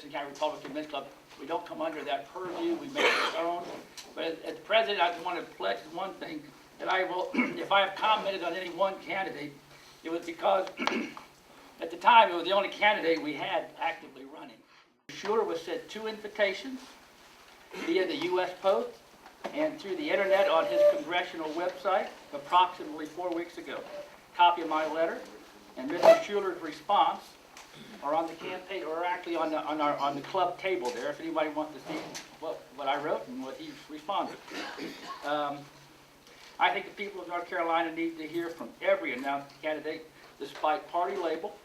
Henderson County Republican Men's Club, we don't come under that purview. We make our own. But as president, I want to pledge one thing, that I will, if I have commented on any one candidate, it was because at the time it was the only candidate we had actively running. Schuler was sent 2 invitations via the U.S. Post and through the internet on his congressional website approximately 4 weeks ago. Copy of my letter and Mr. Schuler's response are on the campaign, or actually on the club table there, if anybody wants to see what I wrote and what he responded. I think the people of North Carolina need to hear from every announced candidate, despite party label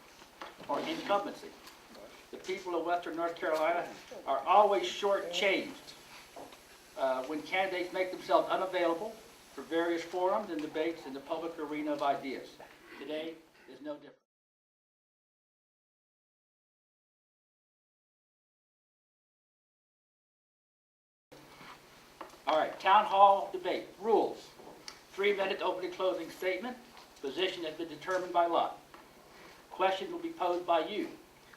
or incumbency. The people of Western North Carolina are always shortchanged when candidates make themselves unavailable for various forums and debates in the public arena of ideas. Today is no different. All right, town hall debate. Rules. 3 minutes opening closing statement. Position has been determined by lot. Question will be posed by you,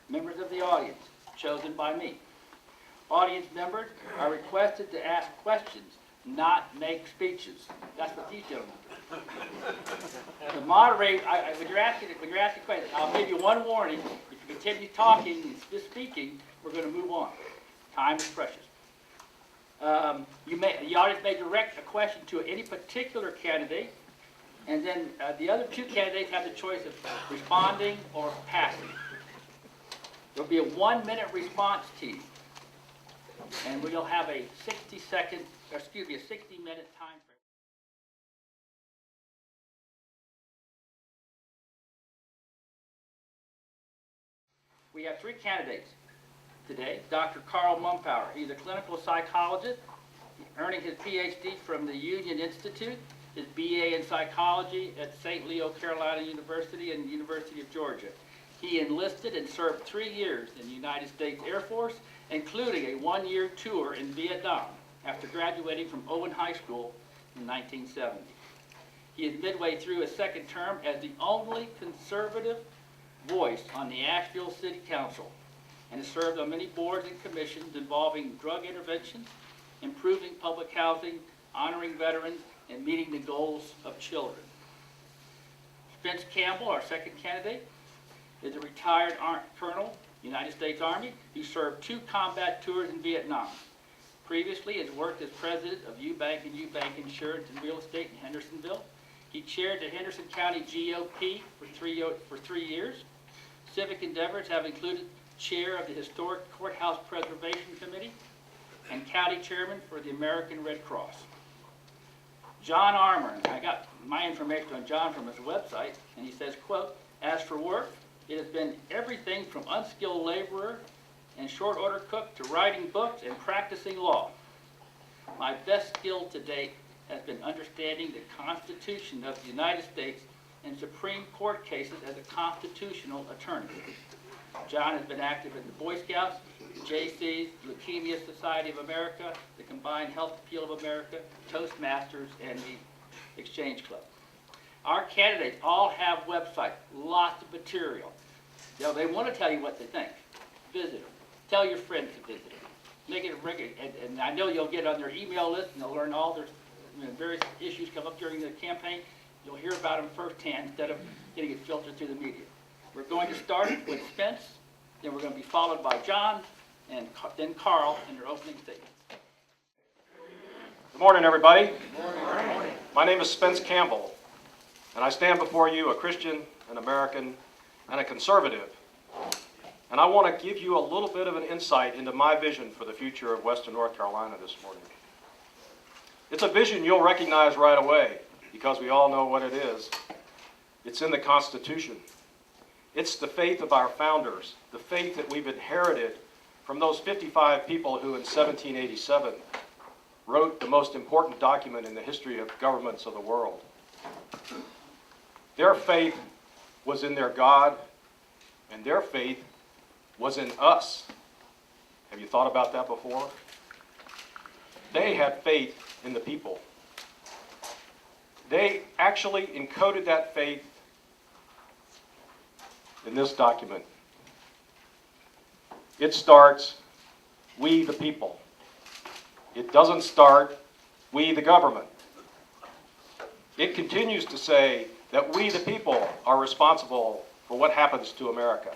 members of the audience, chosen by me. Audience members are requested to ask questions, not make speeches. That's what these gentlemen do. To moderate, when you're asking questions, I'll give you one warning. If you continue talking and just speaking, we're going to move on. Time is precious. The audience may direct a question to any particular candidate, and then the other 2 candidates have the choice of responding or passing. There will be a 1-minute response team, and we'll have a 60-minute time frame. We have 3 candidates today. Dr. Carl Mumpower. He's a clinical psychologist, earning his PhD from the Union Institute, his BA in psychology at St. Leo Carolina University and the University of Georgia. He enlisted and served 3 years in the United States Air Force, including a 1-year tour in Vietnam after graduating from Owen High School in 1970. He is midway through his 2nd term as the only conservative voice on the Asheville City Council, and has served on many boards and commissions involving drug intervention, improving public housing, honoring veterans, and meeting the goals of children. Spence Campbell, our 2nd candidate, is a retired colonel, United States Army, who served 2 combat tours in Vietnam. Previously, has worked as president of UBank and UBank Insurance and Real Estate in Hendersonville. He chaired the Henderson County GOP for 3 years. Civic endeavors have included chair of the Historic Courthouse Preservation Committee and county chairman for the American Red Cross. John Armour, I got my information on John from his website, and he says, quote, "As for work, it has been everything from unskilled laborer and short order cook to writing books and practicing law. My best skill to date has been understanding the Constitution of the United States and Supreme Court cases as a constitutional attorney." John has been active in the Boy Scouts, JC's, Leukemia Society of America, the Combined Health Appeal of America, Toastmasters, and the Exchange Club. Our candidates all have websites, lots of material. They want to tell you what they think. Visit them. Tell your friends to visit them. Make it a regular, and I know you'll get on their email list and they'll learn all their various issues come up during the campaign. You'll hear about them firsthand instead of getting it filtered through the media. We're going to start with Spence, then we're going to be followed by John, and then Carl in their opening statements. Good morning, everybody. Good morning. My name is Spence Campbell, and I stand before you a Christian, an American, and a conservative. And I want to give you a little bit of an insight into my vision for the future of Western North Carolina this morning. It's a vision you'll recognize right away, because we all know what it is. It's in the Constitution. It's the faith of our founders, the faith that we've inherited from those 55 people who in 1787 wrote the most important document in the history of governments of the world. Their faith was in their God, and their faith was in us. Have you thought about that before? They had faith in the people. They actually encoded that faith in this document. it starts, we the people. It doesn't start, we the government. It continues to say that we the people are responsible for what happens to America.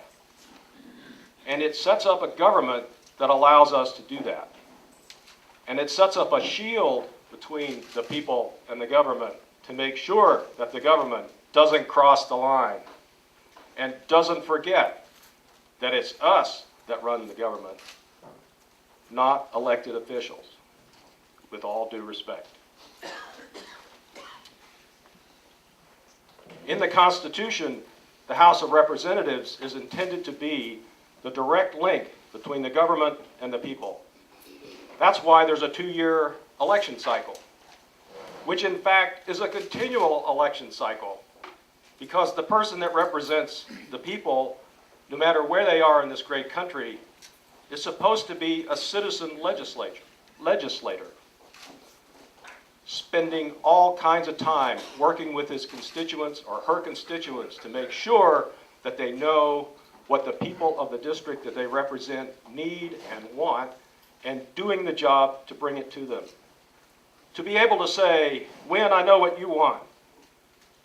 And it sets up a government that allows us to do that. And it sets up a shield between the people and the government to make sure that the government doesn't cross the line and doesn't forget that it's us that run the government, not elected officials, with all due respect. In the Constitution, the House of Representatives is intended to be the direct link between the government and the people. That's why there's a 2-year election cycle, which in fact is a continual election cycle, because the person that represents the people, no matter where they are in this great country, is supposed to be a citizen legislator, spending all kinds of time working with his constituents or her constituents to make sure that they know what the people of the district that they represent need and want, and doing the job to bring it to them. To be able to say, Wynn, I know what you want.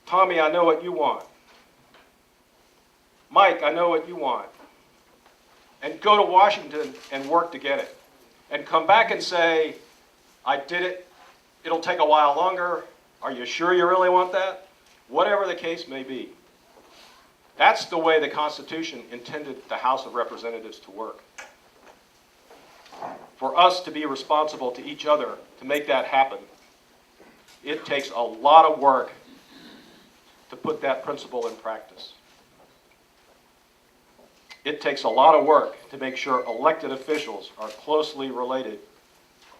Tommy, I know what you want. Mike, I know what you want. And go to Washington and work to get it. And come back and say, I did it. It'll take a while longer. Are you sure you really want that? Whatever the case may be. That's the way the Constitution intended the House of Representatives to work. For us to be responsible to each other to make that happen, it takes a lot of work to put that principle in practice. It takes a lot of work to make sure elected officials are closely related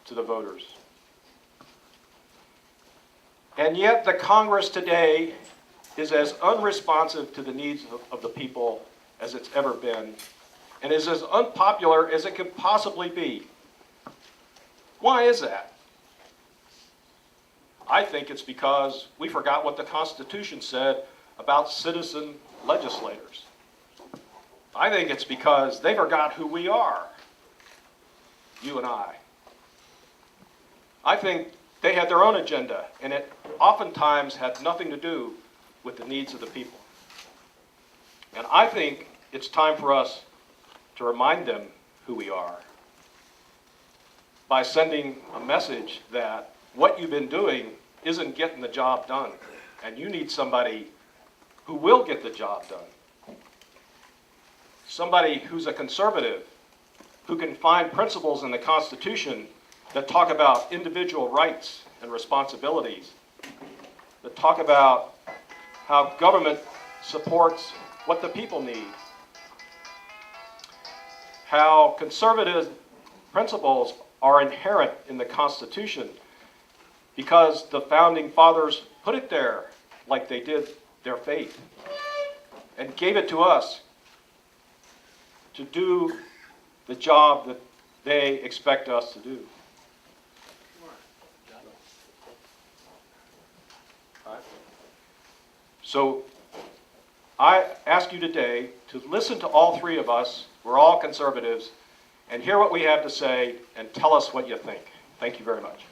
to the voters. And yet the Congress today is as unresponsive to the needs of the people as it's ever been, and is as unpopular as it could possibly be. Why is that? I think it's because we forgot what the Constitution said about citizen legislators. I think it's because they forgot who we are, you and I. I think they had their own agenda, and it oftentimes had nothing to do with the needs of the people. And I think it's time for us to remind them who we are by sending a message that what you've been doing isn't getting the job done, and you need somebody who will get the job done. Somebody who's a conservative, who can find principles in the Constitution that talk about individual rights and responsibilities, that talk about how government supports what the people need, how conservative principles are inherent in the Constitution because the Founding Fathers put it there like they did their faith and gave it to us to do the job that they expect us to do. So I ask you today to listen to all three of us, we're all conservatives, and hear what we have to say and tell us what you think. Thank you very much.